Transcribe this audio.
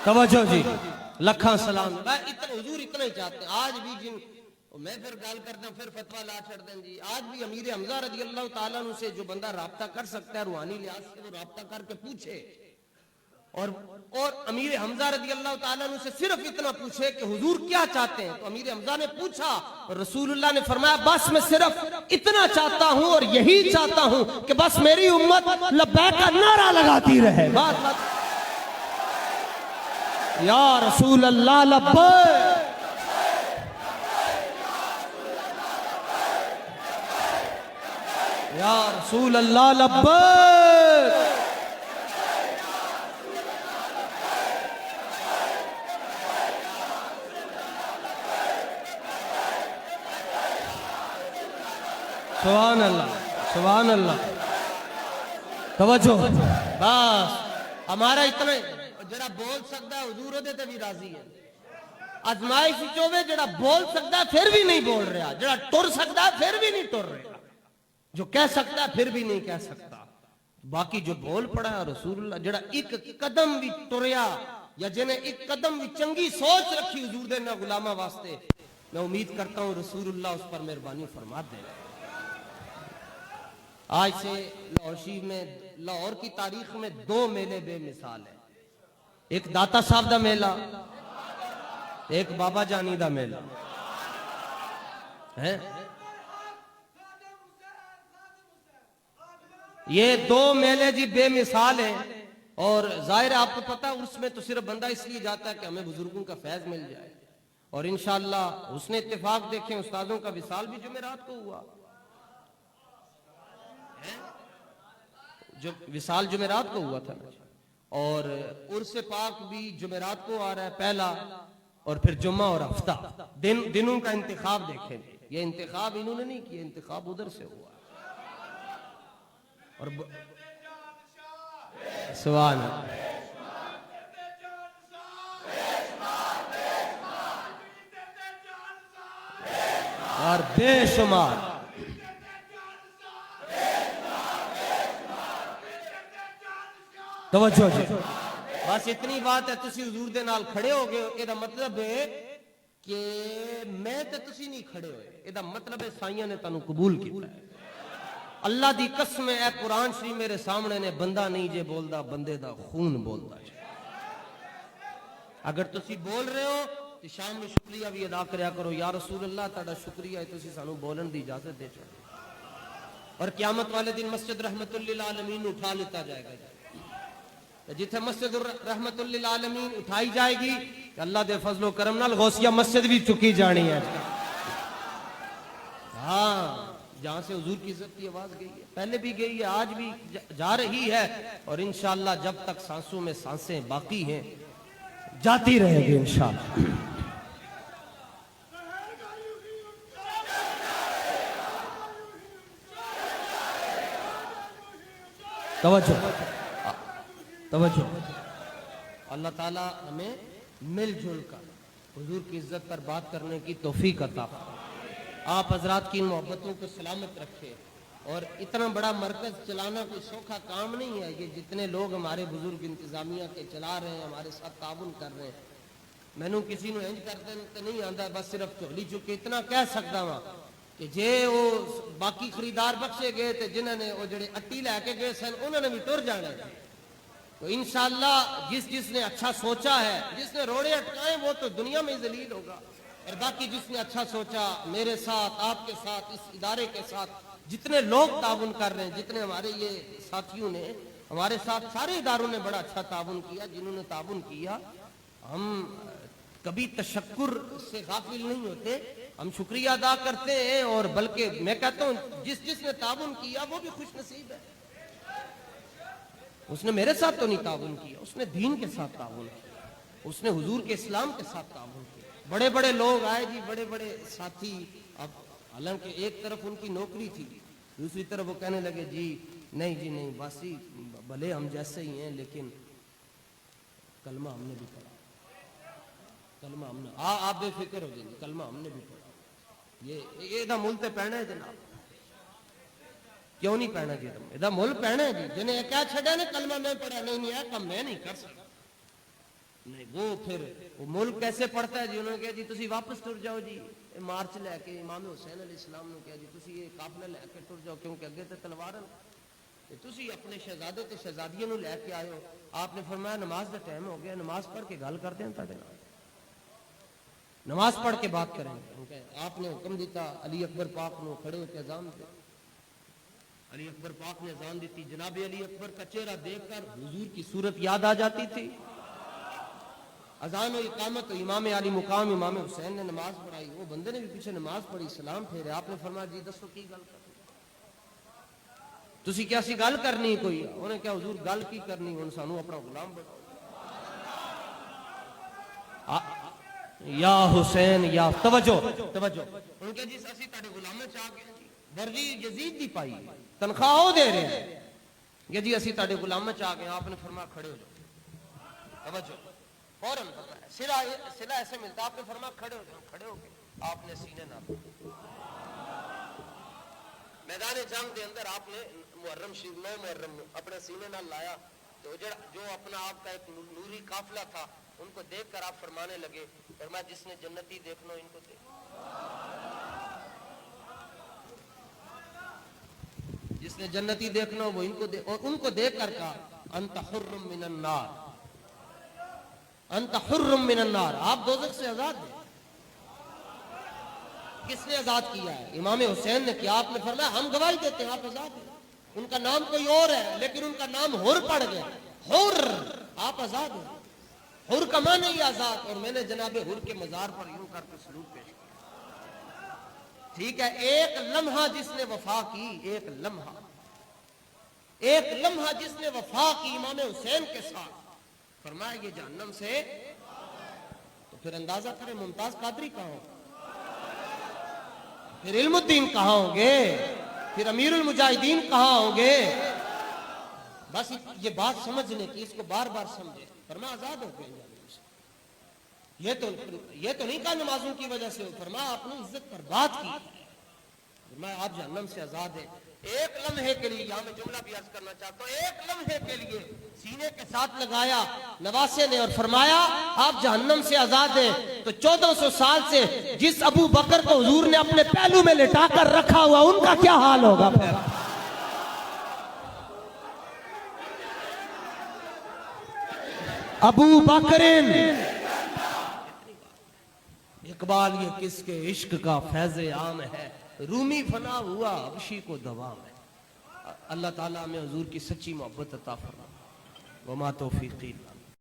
توجہ جی، لکھاں سلام. اتنے حضور اتنا ہی چاہتے ہیں. آج بھی جن میں پھر گال کرتا ہوں، پھر فتویٰ لا چھڑ دیں جی. آج بھی امیر حمزہ رضی اللہ تعالیٰ عنہ سے جو بندہ رابطہ کر سکتا ہے روحانی لحاظ سے، وہ رابطہ کر کے پوچھے. اور امیر حمزہ رضی اللہ تعالیٰ عنہ سے صرف اتنا پوچھے کہ حضور کیا چاہتے ہیں. تو امیر حمزہ نے پوچھا اور رسول اللہ نے فرمایا بس میں صرف اتنا چاہتا ہوں اور یہی چاہتا ہوں کہ بس میری امت لبیک کا نعرہ لگاتی رہے. بات یا رسول اللہ لبیک، یا رسول اللہ لبیک. سبحان اللہ، سبحان اللہ. توجہ بس ہمارا اتنا جڑا بول سکتا ہے حضور دے تے بھی راضی ہے. ازمائش چوے جڑا بول سکتا ہے پھر بھی نہیں بول رہا، جڑا ٹر سکتا ہے پھر بھی نہیں ٹر رہا، جو کہہ سکتا ہے پھر بھی نہیں کہہ سکتا. باقی جو بول پڑا ہے رسول اللہ جڑا ایک قدم بھی ٹریا یا جنہیں ایک قدم بھی چنگی سوچ رکھی حضور دے نہ غلامہ واسطے، میں امید کرتا ہوں رسول اللہ اس پر مہربانی فرما دے. آج سے لاہور شریف میں، لاہور کی تاریخ میں 2 میلے بے مثال ہیں. ایک داتا صاحب دا میلہ، ایک بابا جانی دا میلہ ہے. یہ 2 میلے جی بے مثال ہیں. اور ظاہر ہے آپ کو پتا اس میں تو صرف بندہ اس لیے جاتا ہے کہ ہمیں بزرگوں کا فیض مل جائے. اور انشاءاللہ اس نے اتفاق دیکھیں استادوں کا وصال بھی جمعرات کو ہوا، جو وصال جمعرات کو ہوا تھا. اور عرس پاک بھی جمعرات کو آ رہا ہے پہلا، اور پھر جمعہ اور ہفتہ. دنوں کا انتخاب دیکھیں، یہ انتخاب انہوں نے نہیں کیا، انتخاب ادھر سے ہوا. اور سبحان اللہ، اور بے شمار. توجہ جی، بس اتنی بات ہے. تسی حضور دے نال کھڑے ہو گئے، یہ مطلب ہے کہ میں تے تسی نہیں کھڑے ہوئے. یہ مطلب ہے سائیاں نے تانوں قبول کیتا ہے. اللہ دی قسم ہے، قرآن شریف میرے سامنے نے، بندہ نہیں جے بولدا، بندے دا خون بولدا ہے. اگر تسی بول رہے ہو تو شام میں شکریہ بھی ادا کریا کرو. یا رسول اللہ تہاڈا شکریہ ہے تسی سانوں بولن دی اجازت دے چھوڑی. اور قیامت والے دن مسجد رحمت للعالمین اٹھا لیتا جائے گا. جتھے مسجد رحمت للعالمین اٹھائی جائے گی کہ اللہ دے فضل و کرم نال غوثیہ مسجد بھی چکی جانی ہے. ہاں، جہاں سے حضور کی عزت کی آواز گئی ہے، پہلے بھی گئی ہے، آج بھی جا رہی ہے، اور انشاءاللہ جب تک سانسوں میں سانسیں باقی ہیں جاتی رہے گی انشاءاللہ. توجہ توجہ. اللہ تعالیٰ ہمیں مل جل کر حضور کی عزت پر بات کرنے کی توفیق عطا فرمائے. آپ حضرات کی محبتوں کو سلامت رکھے. اور اتنا بڑا مرکز چلانا کوئی سوکھا کام نہیں ہے. یہ جتنے لوگ ہمارے بزرگ انتظامیہ کے چلا رہے ہیں، ہمارے ساتھ تعاون کر رہے ہیں، میں نے کسی نے انج کرتے نہیں آندا، بس صرف چولی چکے اتنا کہہ سکتا ہوں کہ جے وہ باقی خریدار بخشے گئے تو جنہوں نے وہ جڑے اٹی لے کے گئے سن انہوں نے بھی ٹر جانا ہے. تو انشاءاللہ جس نے اچھا سوچا ہے، جس نے روڑے اٹکائے وہ تو دنیا میں ذلیل ہوگا. اور باقی جس نے اچھا سوچا، میرے ساتھ، آپ کے ساتھ، اس ادارے کے ساتھ جتنے لوگ تعاون کر رہے ہیں، جتنے ہمارے یہ ساتھیوں نے ہمارے ساتھ، سارے اداروں نے بڑا اچھا تعاون کیا. جنہوں نے تعاون کیا، ہم کبھی تشکر سے غافل نہیں ہوتے، ہم شکریہ ادا کرتے ہیں. اور بلکہ میں کہتا ہوں جس نے تعاون کیا وہ بھی خوش نصیب ہے. اس نے میرے ساتھ تو نہیں تعاون کیا، اس نے دین کے ساتھ تعاون کیا، اس نے حضور کے اسلام کے ساتھ تعاون کیا. بڑے بڑے لوگ آئے جی، بڑے بڑے ساتھی. اب حالانکہ ایک طرف ان کی نوکری تھی، دوسری طرف وہ کہنے لگے جی نہیں جی نہیں، باسی بھلے ہم جیسے ہی ہیں لیکن کلمہ ہم نے بھی پڑھا، کلمہ ہم نے، آپ بے فکر ہو جائیں، کلمہ ہم نے بھی پڑھا. یہ دا ملتے پہنے ہے جناب. کیوں نہیں پہنا جی یہ مل پہنا ہے جی جنہیں کیا چھڑا نے کلمہ میں پڑھا نہیں ہے کم میں نہیں کر سکتا نہیں وہ پھر وہ ملک کیسے پڑھتا ہے جی انہوں نے کہا جی تسی واپس ٹر جاؤ جی مارچ لے کے امام حسین علیہ السلام نے کہا جی تسی یہ قافلہ لے کے ٹر جاؤ کیونکہ اگے تے تلوار ہے تسی اپنے شہزادے تے شہزادیوں نو لے کے آئے ہو آپ نے فرمایا نماز دا ٹائم ہو گیا نماز پڑھ کے گل کرتے ہیں تاڈے نال نماز پڑھ کے بات کریں گے آپ نے حکم دیتا علی اکبر پاک نو کھڑے ہو کے اذان دے علی اکبر پاک نے اذان دیتی جناب علی اکبر کا چہرہ دیکھ کر حضور کی صورت یاد آ جاتی تھی اذان و اقامت امام علی مقام امام حسین نے نماز پڑھائی وہ بندے نے بھی پیچھے نماز پڑھی سلام پھیرے آپ نے فرمایا جی دسو کی گل کرنی تسی کیا سی گل کرنی کوئی انہیں کیا حضور گل کی کرنی ہن سانو اپنا غلام بناؤ یا حسین یا توجہ ان کے جی اسی تاڑے غلامے چاہ گئے جی ورلی یزید دی پائی تنخواہ ہو دے رہے ہیں یہ جی اسی تاڑے غلامے چاہ گئے آپ نے فرمایا کھڑے ہو جاؤ توجہ فوراً صلہ ایسے ملتا آپ نے فرمایا کھڑے ہو جاؤ کھڑے ہو گئے آپ نے سینے نہ میدان جنگ دے اندر آپ نے محرم شریف میں محرم اپنے سینے نہ لایا تو جو اپنا آپ کا ایک نوری قافلہ تھا ان کو دیکھ کر آپ فرمانے لگے فرمایا جس نے جنتی دیکھنا ان کو دیکھ جس نے جنتی دیکھنا وہ ان کو دیکھ اور ان کو دیکھ کر کہا انت حرم من النار انت حرم من النار آپ دوزخ سے آزاد ہیں کس نے آزاد کیا ہے امام حسین نے کیا آپ نے فرمایا ہم گواہی دیتے ہیں آپ آزاد ہیں ان کا نام کوئی اور ہے لیکن ان کا نام حر پڑ گیا حر آپ آزاد ہیں حر کا معنی ہی آزاد اور میں نے جناب حر کے مزار پر یوں کر کے سلوک پیش کیا ٹھیک ہے ایک لمحہ جس نے وفا کی ایک لمحہ جس نے وفا کی امام حسین کے ساتھ فرمایا یہ جہنم سے تو پھر اندازہ کریں ممتاز قادری کہاں ہوں پھر علم الدین کہاں ہوں گے پھر امیر المجاہدین کہاں ہوں گے بس یہ بات سمجھنے کی اس کو بار بار سمجھے فرمایا آزاد ہو گئے یہ تو نہیں کہا نمازوں کی وجہ سے فرمایا اپنی عزت پر بات کی فرمایا آپ جہنم سے آزاد ہیں ایک لمحے کے لیے یہاں میں جملہ بھی عرض کرنا چاہتا ہوں ایک لمحے کے لیے سینے کے ساتھ لگایا نواسے نے اور فرمایا آپ جہنم سے آزاد ہیں تو 1400 سال سے جس ابو بکر کو حضور نے اپنے پہلو میں لٹا کر رکھا ہوا ان کا کیا حال ہوگا پھر ابو بکرن اقبال یہ کس کے عشق کا فیض عام ہے رومی فنا ہوا حبشی کو دوام ہے اللہ تعالیٰ میں حضور کی سچی محبت عطا فرمائے وما توفیقی